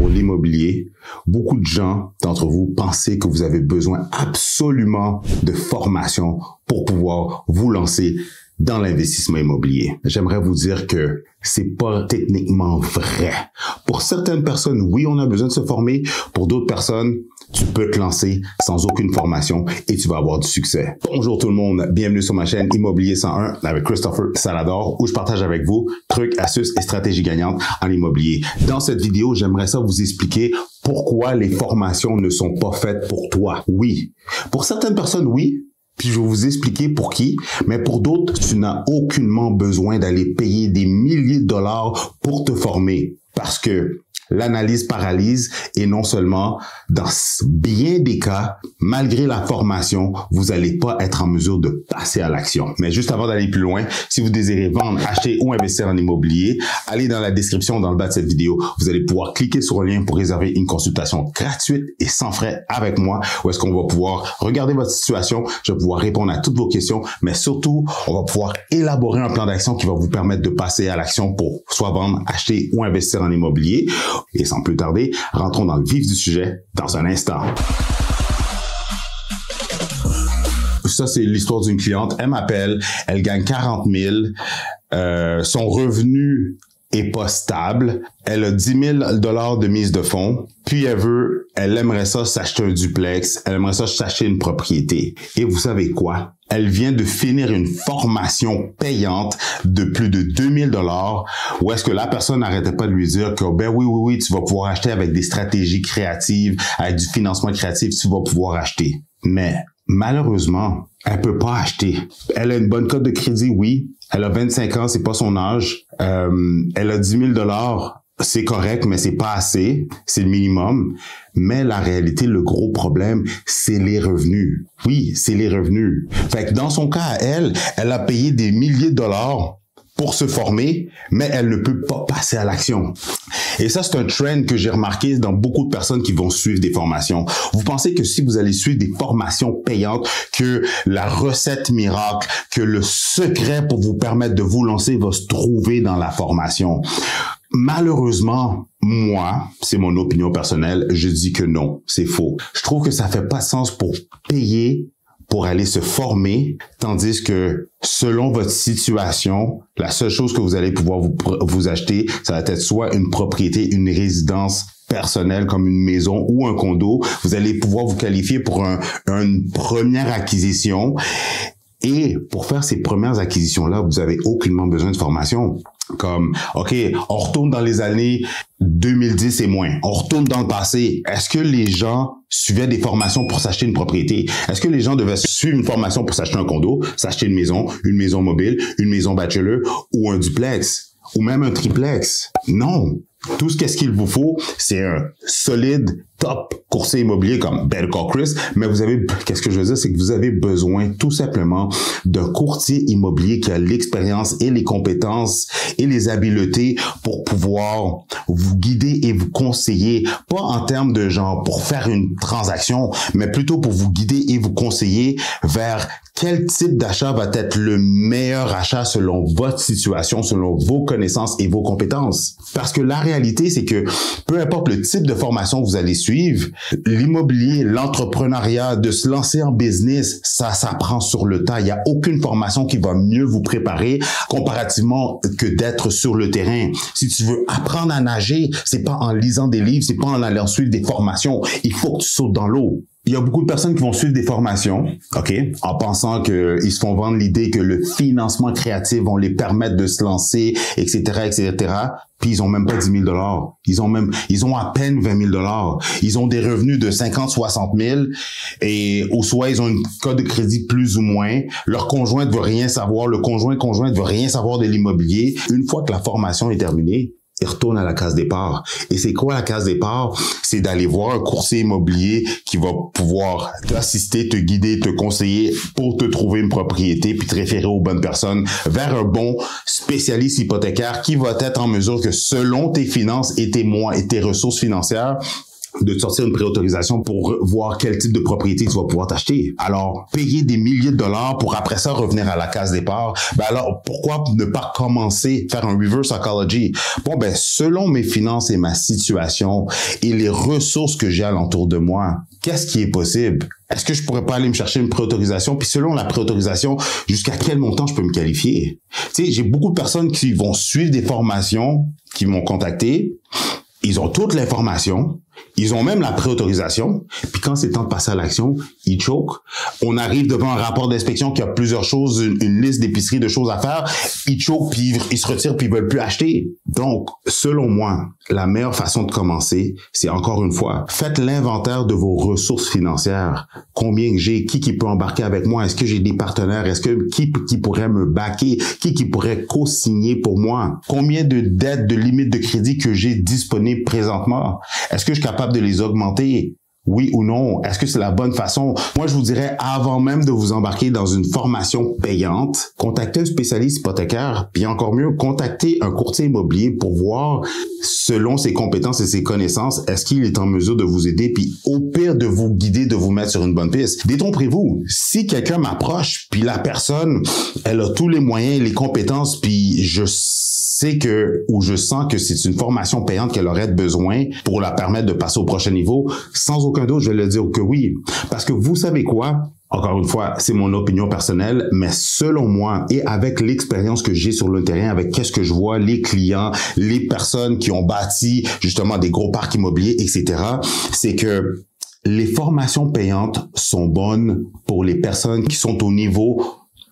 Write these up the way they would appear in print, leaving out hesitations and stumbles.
l'immobilier, beaucoup de gens d'entre vous pensez que vous avez besoin absolument de formation pour pouvoir vous lancer dans l'investissement immobilier. J'aimerais vous dire que c'est pas techniquement vrai. Pour certaines personnes, oui, on a besoin de se former. Pour d'autres personnes, tu peux te lancer sans aucune formation et tu vas avoir du succès. Bonjour tout le monde, bienvenue sur ma chaîne Immobilier 101 avec Christopher Salador où je partage avec vous trucs, astuces et stratégies gagnantes en immobilier. Dans cette vidéo, j'aimerais ça vous expliquer pourquoi les formations ne sont pas faites pour toi. Oui. Pour certaines personnes, oui. Puis je vais vous expliquer pour qui, mais pour d'autres, tu n'as aucunement besoin d'aller payer des milliers de dollars pour te former parce que l'analyse paralyse et non seulement, dans bien des cas, malgré la formation, vous n'allez pas être en mesure de passer à l'action. Mais juste avant d'aller plus loin, si vous désirez vendre, acheter ou investir en immobilier, allez dans la description dans le bas de cette vidéo. Vous allez pouvoir cliquer sur le lien pour réserver une consultation gratuite et sans frais avec moi, où est-ce qu'on va pouvoir regarder votre situation, je vais pouvoir répondre à toutes vos questions, mais surtout, on va pouvoir élaborer un plan d'action qui va vous permettre de passer à l'action pour soit vendre, acheter ou investir en immobilier. Et sans plus tarder, rentrons dans le vif du sujet dans un instant. Ça, c'est l'histoire d'une cliente. Elle m'appelle, elle gagne 40 000. Son revenu est pas stable. Elle a 10 000 $ de mise de fonds. Puis elle aimerait ça s'acheter un duplex. Elle aimerait ça s'acheter une propriété. Et vous savez quoi? Elle vient de finir une formation payante de plus de 2 000 $ où est-ce que la personne n'arrêtait pas de lui dire que ben oui, tu vas pouvoir acheter avec des stratégies créatives, avec du financement créatif, tu vas pouvoir acheter. Mais malheureusement, elle peut pas acheter. Elle a une bonne cote de crédit, oui. Elle a 25 ans, c'est pas son âge. Elle a 10 000 $. C'est correct, mais c'est pas assez. C'est le minimum. Mais la réalité, le gros problème, c'est les revenus. Oui, c'est les revenus. Fait que dans son cas à elle, elle a payé des milliers de dollars pour se former, mais elle ne peut pas passer à l'action. Et ça, c'est un trend que j'ai remarqué dans beaucoup de personnes qui vont suivre des formations. Vous pensez que si vous allez suivre des formations payantes, que la recette miracle, que le secret pour vous permettre de vous lancer va se trouver dans la formation. Malheureusement, moi, c'est mon opinion personnelle, je dis que non, c'est faux. Je trouve que ça fait pas sens pour payer pour aller se former, tandis que selon votre situation, la seule chose que vous allez pouvoir vous acheter, ça va être soit une propriété, une résidence personnelle comme une maison ou un condo. Vous allez pouvoir vous qualifier pour une première acquisition. Et pour faire ces premières acquisitions-là, vous avez aucunement besoin de formation. Comme, OK, on retourne dans les années 2010 et moins. On retourne dans le passé. Est-ce que les gens suivaient des formations pour s'acheter une propriété? Est-ce que les gens devaient suivre une formation pour s'acheter un condo, s'acheter une maison mobile, une maison bachelor ou un duplex ou même un triplex? Non. Tout ce qu'il vous faut, c'est un solide top courtier immobilier comme Better Call Chris, mais qu'est-ce que je veux dire, c'est que vous avez besoin tout simplement d'un courtier immobilier qui a l'expérience et les compétences et les habiletés pour pouvoir vous guider et vous conseiller, pas en termes de genre pour faire une transaction, mais plutôt pour vous guider et vous conseiller vers quel type d'achat va être le meilleur achat selon votre situation, selon vos connaissances et vos compétences. Parce que la réalité, c'est que peu importe le type de formation que vous allez suivre, l'immobilier, l'entrepreneuriat, de se lancer en business, ça s'apprend sur le tas. Il n'y a aucune formation qui va mieux vous préparer comparativement que d'être sur le terrain. Si tu veux apprendre à nager, c'est pas en lisant des livres, c'est pas en allant suivre des formations. Il faut que tu sautes dans l'eau. Il y a beaucoup de personnes qui vont suivre des formations, OK, en pensant qu'ils se font vendre l'idée que le financement créatif vont les permettre de se lancer, etc., etc. Puis ils ont même pas 10 000 $. Ils ont à peine 20 000 $. Ils ont des revenus de 50, 60 000 et au soit ils ont une cote de crédit plus ou moins. Leur conjointe veut rien savoir. Le conjointe veut rien savoir de l'immobilier. Une fois que la formation est terminée, il retourne à la case départ. Et c'est quoi la case départ? C'est d'aller voir un courtier immobilier qui va pouvoir t'assister, te guider, te conseiller pour te trouver une propriété puis te référer aux bonnes personnes vers un bon spécialiste hypothécaire qui va être en mesure que selon tes finances et tes ressources financières, de te sortir une préautorisation pour voir quel type de propriété tu vas pouvoir t'acheter. Alors, payer des milliers de dollars pour après ça revenir à la case départ, ben alors, pourquoi ne pas commencer, faire un reverse psychology? Bon, ben, selon mes finances et ma situation et les ressources que j'ai alentour de moi, qu'est-ce qui est possible? Est-ce que je pourrais pas aller me chercher une préautorisation? Puis selon la préautorisation, jusqu'à quel montant je peux me qualifier? Tu sais, j'ai beaucoup de personnes qui vont suivre des formations, qui m'ont contacté. Ils ont toute l'information. Ils ont même la préautorisation. Puis quand c'est temps de passer à l'action, ils choquent. On arrive devant un rapport d'inspection qui a plusieurs choses, une liste d'épicerie de choses à faire. Ils choquent, puis ils se retirent, puis ils veulent plus acheter. Donc, selon moi, la meilleure façon de commencer, c'est encore une fois, faites l'inventaire de vos ressources financières. Combien que j'ai? Qui peut embarquer avec moi? Est-ce que j'ai des partenaires? Est-ce que qui pourrait me backer? Qui pourrait co-signer pour moi? Combien de dettes, de limites de crédit que j'ai disponibles présentement? Est-ce que je suis capable de les augmenter? Oui ou non? Est-ce que c'est la bonne façon? Moi, je vous dirais, avant même de vous embarquer dans une formation payante, contactez un spécialiste hypothécaire, puis encore mieux, contactez un courtier immobilier pour voir, selon ses compétences et ses connaissances, est-ce qu'il est en mesure de vous aider, puis au pire, de vous guider, de vous mettre sur une bonne piste. Détrompez-vous. Si quelqu'un m'approche, puis la personne, elle a tous les moyens, les compétences, puis je sais que, ou je sens que c'est une formation payante qu'elle aurait besoin pour la permettre de passer au prochain niveau, sans aucun doute, je vais le dire que oui. Parce que vous savez quoi? Encore une fois, c'est mon opinion personnelle, mais selon moi et avec l'expérience que j'ai sur le terrain, avec qu'est-ce que je vois, les clients, les personnes qui ont bâti justement des gros parcs immobiliers, etc., c'est que les formations payantes sont bonnes pour les personnes qui sont au niveau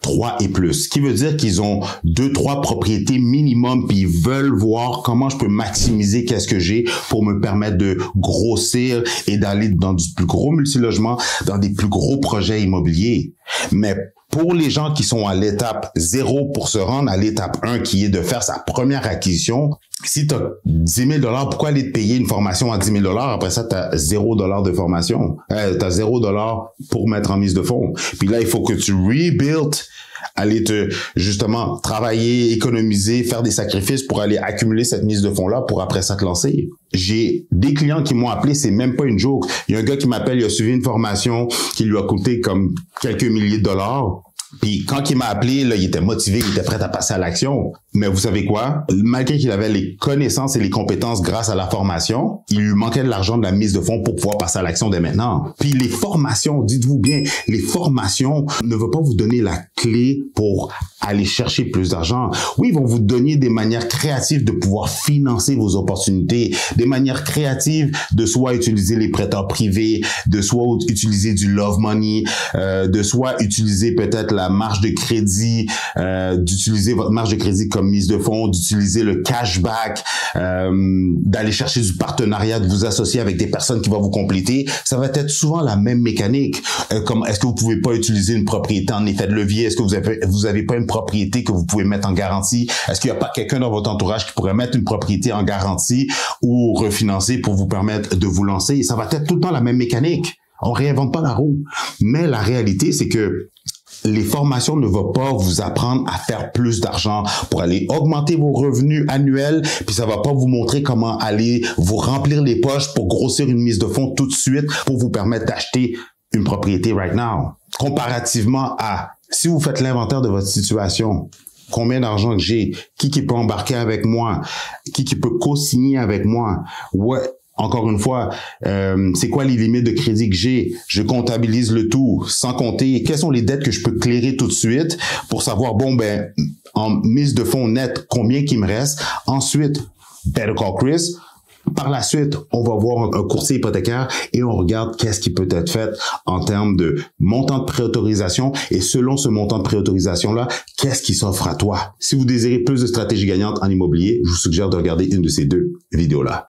3 et plus. Ce qui veut dire qu'ils ont 2-3 propriétés minimum puis ils veulent voir comment je peux maximiser qu'est-ce que j'ai pour me permettre de grossir et d'aller dans du plus gros multilogement, dans des plus gros projets immobiliers. Mais pour les gens qui sont à l'étape 0 pour se rendre à l'étape 1 qui est de faire sa première acquisition, si tu as 10 000 $, pourquoi aller te payer une formation à 10 000 $? Après ça, tu as 0 $ de formation. Tu as 0 $ pour mettre en mise de fonds. Puis là, il faut que tu rebuild, aller te, justement, travailler, économiser, faire des sacrifices pour aller accumuler cette mise de fonds-là pour après ça te lancer. J'ai des clients qui m'ont appelé, c'est même pas une joke. Il y a un gars qui m'appelle, il a suivi une formation qui lui a coûté comme quelques milliers de dollars. Puis quand il m'a appelé, là, il était motivé, il était prêt à passer à l'action. Mais vous savez quoi? Malgré qu'il avait les connaissances et les compétences grâce à la formation, il lui manquait de l'argent de la mise de fonds pour pouvoir passer à l'action dès maintenant. Puis les formations, dites-vous bien, les formations ne veulent pas vous donner la clé pour aller chercher plus d'argent. Oui, ils vont vous donner des manières créatives de pouvoir financer vos opportunités, des manières créatives de soit utiliser les prêteurs privés, de soit utiliser du love money, de soit utiliser peut-être la marge de crédit, d'utiliser votre marge de crédit comme mise de fonds, d'utiliser le cashback, d'aller chercher du partenariat, de vous associer avec des personnes qui vont vous compléter. Ça va être souvent la même mécanique. Comme est-ce que vous pouvez pas utiliser une propriété en effet de levier? Est-ce que vous avez pas une propriété que vous pouvez mettre en garantie? Est-ce qu'il n'y a pas quelqu'un dans votre entourage qui pourrait mettre une propriété en garantie ou refinancer pour vous permettre de vous lancer? Ça va être tout le temps la même mécanique. On réinvente pas la roue. Mais la réalité, c'est que les formations ne vont pas vous apprendre à faire plus d'argent pour aller augmenter vos revenus annuels, puis ça va pas vous montrer comment aller vous remplir les poches pour grossir une mise de fonds tout de suite pour vous permettre d'acheter une propriété right now. Comparativement à, si vous faites l'inventaire de votre situation, combien d'argent que j'ai, qui peut embarquer avec moi, qui peut co-signer avec moi, ouais. Encore une fois, c'est quoi les limites de crédit que j'ai? Je comptabilise le tout, sans compter quelles sont les dettes que je peux clairer tout de suite pour savoir, bon, ben, en mise de fonds net, combien qu'il me reste. Ensuite, Better Call Chris. Par la suite, on va voir un courtier hypothécaire et on regarde qu'est-ce qui peut être fait en termes de montant de préautorisation et selon ce montant de préautorisation-là, qu'est-ce qui s'offre à toi? Si vous désirez plus de stratégies gagnantes en immobilier, je vous suggère de regarder une de ces 2 vidéos-là.